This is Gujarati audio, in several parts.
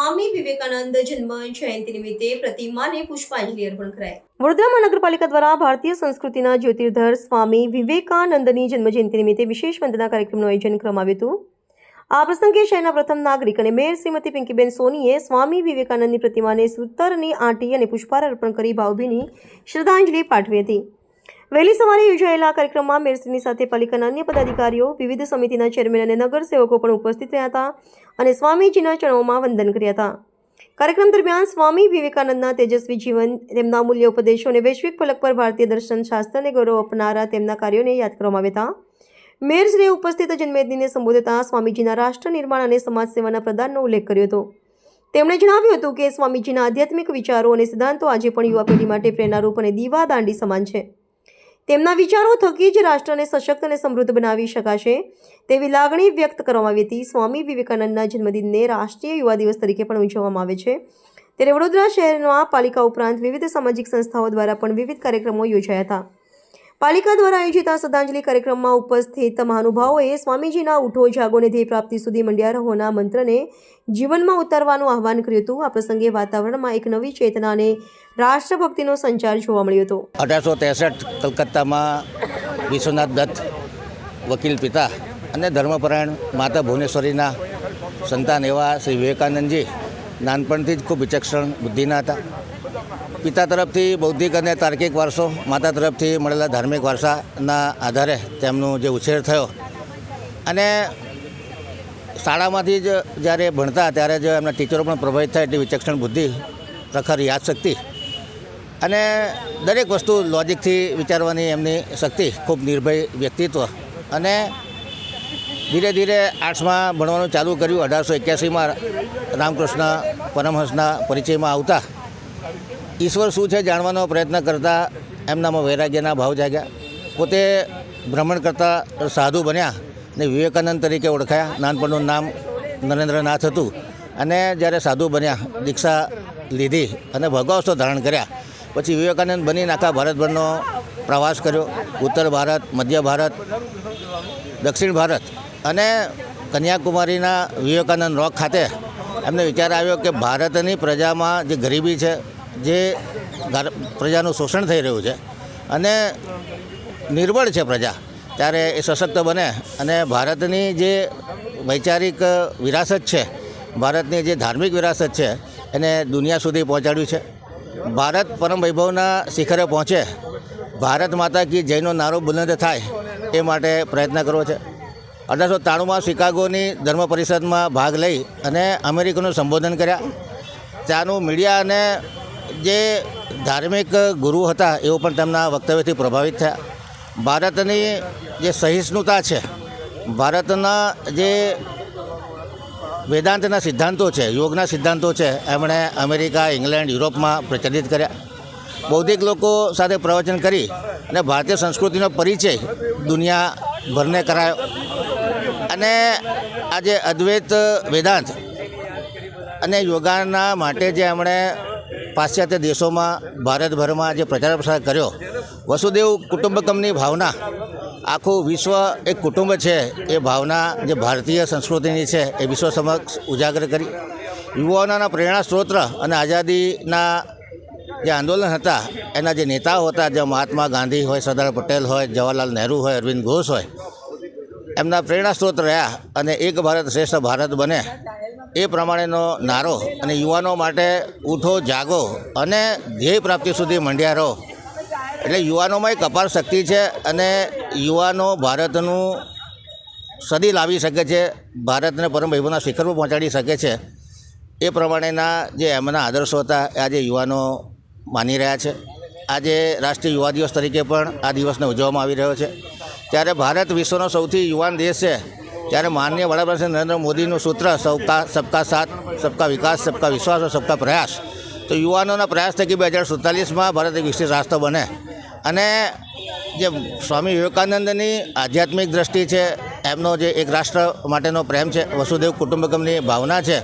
સ્વામી વિવેકાનંદ જન્મ જયંતિ નિમિત્તે પ્રતિમાને પુષ્પાંજલિ અર્પણ કરાઈ। વડોદરા મહાનગરપાલિકા દ્વારા ભારતીય સંસ્કૃતિના જ્યોતિર્ધર સ્વામી વિવેકાનંદની જન્મજયંતિ નિમિત્તે વિશેષ વંદના કાર્યક્રમનું આયોજન કરવામાં આવ્યું હતું। આ પ્રસંગે શહેરના પ્રથમ નાગરિક અને મેયર શ્રીમતી પિંકીબેન સોનીએ સ્વામી વિવેકાનંદની પ્રતિમાને સૂતરની આંટી અને પુષ્પહાર અર્પણ કરી ભાવભીની શ્રદ્ધાંજલિ પાઠવી હતી। વહેલી સવારે યોજાયેલા કાર્યક્રમમાં મેયરશ્રીની સાથે પાલિકાના અન્ય પદાધિકારીઓ, વિવિધ સમિતિના ચેરમેન અને નગરસેવકો પણ ઉપસ્થિત રહ્યા હતા અને સ્વામીજીના ચરણોમાં વંદન કર્યા હતા। કાર્યક્રમ દરમિયાન સ્વામી વિવેકાનંદના તેજસ્વી જીવન, તેમના અમૂલ્ય ઉપદેશો અને વૈશ્વિક ફલક પર ભારતીય દર્શન શાસ્ત્રને ગૌરવ આપનારા તેમના કાર્યોને યાદ કરવામાં આવ્યા હતા। મેયરશ્રીએ ઉપસ્થિત જન્મદિને સંબોધતા સ્વામીજીના રાષ્ટ્ર નિર્માણ અને સમાજ સેવાના પ્રદાનનો ઉલ્લેખ કર્યો હતો। તેમણે જણાવ્યું હતું કે સ્વામીજીના આધ્યાત્મિક વિચારો અને સિદ્ધાંતો આજે પણ યુવા પેઢી માટે પ્રેરણારૂપ અને દીવાદાંડી સમાન છે। તેમના વિચારો થકી જ રાષ્ટ્રને સશક્ત અને સમૃદ્ધ બનાવી શકાશે તેવી લાગણી વ્યક્ત કરવામાં આવી હતી। સ્વામી વિવેકાનંદના જન્મદિનને રાષ્ટ્રીય યુવા દિવસ તરીકે પણ ઉજવવામાં આવે છે। ત્યારે વડોદરા શહેરમાં પાલિકા ઉપરાંત વિવિધ સામાજિક સંસ્થાઓ દ્વારા પણ વિવિધ કાર્યક્રમો યોજાયા હતા। પાલિકા દ્વારા આયોજિત આ શ્રદ્ધાંજલિ કાર્યક્રમમાં ઉપસ્થિત મહાનુભાવોએ સ્વામીજીના ઉઠો જાગોને ધ્યેય પ્રાપ્તિ સુધી મંડ્યા રહોના મંત્રને જીવનમાં ઉતારવાનું આહ્વાન કર્યું હતું। આ પ્રસંગે વાતાવરણમાં એક નવી ચેતના અને રાષ્ટ્રભક્તિનો સંચાર જોવા મળ્યો હતો। 1863 કલકત્તામાં વિશ્વનાથ દત્ત વકીલ પિતા અને ધર્મપરાયણ માતા ભુવનેશ્વરીના સંતાન એવા શ્રી વિવેકાનંદજી નાનપણથી જ ખૂબ વિચક્ષણ બુદ્ધિના હતા। પિતા તરફથી બૌદ્ધિક અને તાર્કિક વારસો, માતા તરફથી મળેલા ધાર્મિક વારસાના આધારે તેમનો જે ઉછેર થયો અને શાળામાંથી જ જ્યારે ભણતા ત્યારે જ એમના ટીચરો પણ પ્રભાવિત થાય એટલી વિચક્ષણ બુદ્ધિ, પ્રખર યાદશક્તિ અને દરેક વસ્તુ લોજિકથી વિચારવાની એમની શક્તિ, ખૂબ નિર્ભય વ્યક્તિત્વ અને ધીરે ધીરે આર્ટ્સમાં ભણવાનું ચાલુ કર્યું। 1881માં રામકૃષ્ણ પરમહંસના પરિચયમાં આવતા ઈશ્વર શું છે જાણવાનો પ્રયત્ન કરતા એમનામાં વૈરાગ્યના ભાવ જાગ્યા। પોતે ભ્રમણ કરતા સાધુ બન્યા અને વિવેકાનંદ તરીકે ઓળખાયા। નાનપણનું નામ નરેન્દ્રનાથ હતું અને જ્યારે સાધુ બન્યા, દીક્ષા લીધી અને ભગવાવસ્થો ધારણ કર્યા પછી વિવેકાનંદ બનીને આખા ભારતભરનો પ્રવાસ કર્યો। ઉત્તર ભારત, મધ્ય ભારત, દક્ષિણ ભારત અને કન્યાકુમારીના વિવેકાનંદ રોક ખાતે એમને વિચાર આવ્યો કે ભારતની પ્રજામાં જે ગરીબી છે, જે પ્રજાનું શોષણ થઈ રહ્યું છે અને નિર્બળ છે પ્રજા, ત્યારે એ સશક્ત બને અને ભારતની જે વૈચારિક વિરાસત છે, ભારતની જે ધાર્મિક વિરાસત છે એને દુનિયા સુધી પહોંચાડ્યું છે। ભારત પરમ વૈભવના શિખરે પહોંચે, ભારત માતા કી જયનો નારો બુલંદ થાય એ માટે પ્રયત્ન કરવો છે। 1893માં શિકાગોની ધર્મ પરિષદમાં ભાગ લઈ અને અમેરિકનનું સંબોધન કર્યા। ત્યાંનું મીડિયા અને જે ધાર્મિક ગુરુ હતા એઓ પણ તેમના વક્તવ્યથી પ્રભાવિત થયા। ભારતની જે સહિષ્ણુતા છે, ભારતના જે વેદાંતના સિદ્ધાંતો છે, યોગના સિદ્ધાંતો છે, એમણે અમેરિકા, ઇંગ્લેન્ડ, યુરોપમાં પ્રચલિત કર્યા। બૌદ્ધિક લોકો સાથે પ્રવચન કરી અને ભારતીય સંસ્કૃતિનો પરિચય દુનિયાભરને કરાયો અને આજે અદ્વૈત વેદાંત અને યોગાના માટે જે એમણે પાશ્ચાત્ય દેશોમાં, ભારતભરમાં જે પ્રચાર પ્રસાર કર્યો, વસુદેવ કુટુંબકમની ભાવના, આખું વિશ્વ એક કુટુંબ છે એ ભાવના જે ભારતીય સંસ્કૃતિની છે એ વિશ્વ સમક્ષ ઉજાગર કરી। યુવાનોના પ્રેરણા સ્ત્રોત અને આઝાદીના જે આંદોલન હતા એના જે નેતાઓ હતા, જે મહાત્મા ગાંધી હોય, સરદાર પટેલ હોય, જવાહરલાલ નહેરુ હોય, અરવિંદ ઘોષ હોય, એમના પ્રેરણા સ્ત્રોત રહ્યા અને એક ભારત શ્રેષ્ઠ ભારત બને એ પ્રમાણેનો નારો અને યુવાનો માટે ઉઠો જાગો અને ધ્યેય પ્રાપ્તિ સુધી મંડ્યા રહો। એટલે યુવાનોમાં એક અપાર શક્તિ છે અને યુવાનો ભારતનું સદી લાવી શકે છે, ભારતને પરમ વૈભવના શિખર પર પહોંચાડી શકે છે। એ પ્રમાણેના જે એમના આદર્શો હતા એ આજે યુવાનો માની રહ્યા છે। આજે રાષ્ટ્રીય યુવા દિવસ તરીકે પણ આ દિવસને ઉજવવામાં આવી રહ્યો છે। ત્યારે ભારત વિશ્વનો સૌથી યુવાન દેશ છે, ત્યારે માનનીય વડાપ્રધાન નરેન્દ્ર મોદીનું સૂત્ર સબકા સાથ, સબકા વિકાસ, સબકા વિશ્વાસ અને સબકા પ્રયાસ, તો યુવાનોના પ્રયાસ થકી 2047માં ભારત એક વિકસિત રાષ્ટ્ર બને અને જે સ્વામી વિવેકાનંદની આધ્યાત્મિક દ્રષ્ટિ છે, એમનો જે એક રાષ્ટ્ર માટેનો પ્રેમ છે, વસુદેવ કુટુંબકમની ભાવના છે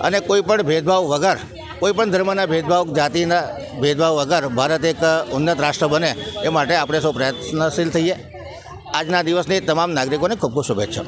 અને કોઈ પણ ભેદભાવ વગર, કોઈ પણ ધર્મના ભેદભાવ, જાતિના ભેદભાવ વગર ભારત એક ઉન્નત રાષ્ટ્ર બને એ માટે આપણે સૌ પ્રયત્નશીલ થઈએ। આજના દિવસની તમામ નાગરિકોને ખૂબ ખૂબ શુભેચ્છા।